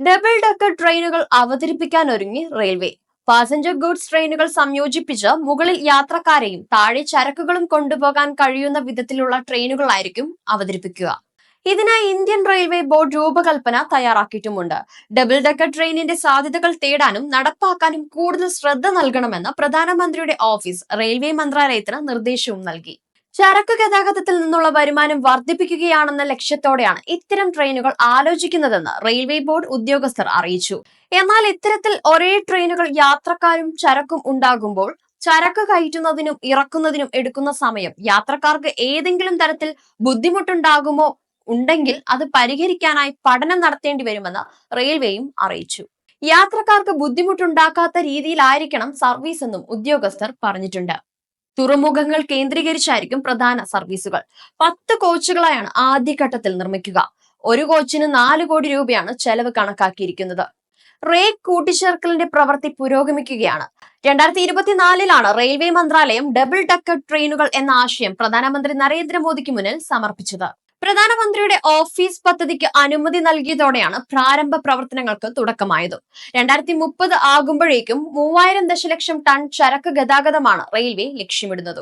Double decker ട്രെയിനുകൾ അവതരിപ്പിക്കാൻ ഒരുങ്ങി റെയിൽവേ. പാസഞ്ചർ ഗൂഡ്സ് ട്രെയിനുകൾ സംയോജിപ്പിച്ച് മുകളിൽ യാത്രക്കാരെയും താഴെ ചരക്കുകളും കൊണ്ടുപോകാൻ കഴിയുന്ന വിധത്തിലുള്ള ട്രെയിനുകളായിരിക്കും അവതരിപ്പിക്കുക. ഇതിനായി ഇന്ത്യൻ റെയിൽവേ ബോർഡ് രൂപകൽപ്പന തയ്യാറാക്കിയിട്ടുമുണ്ട്. ഡബിൾ ഡെക്കർ ട്രെയിനിന്റെ സാധ്യതകൾ തേടാനും നടപ്പാക്കാനും കൂടുതൽ ശ്രദ്ധ നൽകണമെന്ന് പ്രധാനമന്ത്രിയുടെ ഓഫീസ് റെയിൽവേ മന്ത്രാലയത്തിന് നിർദ്ദേശവും നൽകി. ചരക്ക് ഗതാഗതത്തിൽ നിന്നുള്ള വരുമാനം വർദ്ധിപ്പിക്കുകയാണെന്ന ലക്ഷ്യത്തോടെയാണ് ഇത്തരം ട്രെയിനുകൾ ആലോചിക്കുന്നതെന്ന് റെയിൽവേ ബോർഡ് ഉദ്യോഗസ്ഥർ അറിയിച്ചു. എന്നാൽ ഇത്തരത്തിൽ ഒരേ ട്രെയിനുകൾ യാത്രക്കാരും ചരക്കും ഉണ്ടാകുമ്പോൾ ചരക്ക് കയറ്റുന്നതിനും ഇറക്കുന്നതിനും എടുക്കുന്ന സമയം യാത്രക്കാർക്ക് ഏതെങ്കിലും തരത്തിൽ ബുദ്ധിമുട്ടുണ്ടാകുമോ ഉണ്ടെങ്കിൽ അത് പരിഹരിക്കാനായി പഠനം നടത്തേണ്ടി വരുമെന്ന് റെയിൽവേയും അറിയിച്ചു. യാത്രക്കാർക്ക് ബുദ്ധിമുട്ടുണ്ടാക്കാത്ത രീതിയിലായിരിക്കണം സർവീസ് എന്നും ഉദ്യോഗസ്ഥർ പറഞ്ഞിട്ടുണ്ട്. തുറമുഖങ്ങൾ കേന്ദ്രീകരിച്ചായിരിക്കും പ്രധാന സർവീസുകൾ. 10 കോച്ചുകളായാണ് ആദ്യഘട്ടത്തിൽ നിർമ്മിക്കുക. ഒരു കോച്ചിന് 4 കോടി രൂപയാണ് ചെലവ് കണക്കാക്കിയിരിക്കുന്നത്. റേക്ക് കൂട്ടിച്ചേർക്കലിന്റെ പ്രവൃത്തി പുരോഗമിക്കുകയാണ്. 2024 റെയിൽവേ മന്ത്രാലയം ഡബിൾ ഡെക്കർ ട്രെയിനുകൾ എന്ന ആശയം പ്രധാനമന്ത്രി നരേന്ദ്രമോദിക്ക് മുന്നിൽ സമർപ്പിച്ചത്. പ്രധാനമന്ത്രിയുടെ ഓഫീസ് പദ്ധതിക്ക് അനുമതി നൽകിയതോടെയാണ് പ്രാരംഭ പ്രവർത്തനങ്ങൾക്ക് തുടക്കമായത്. 2030 ആകുമ്പോഴേക്കും 3000 ദശലക്ഷം ടൺ ചരക്ക് ഗതാഗതമാണ് റെയിൽവേ ലക്ഷ്യമിടുന്നത്.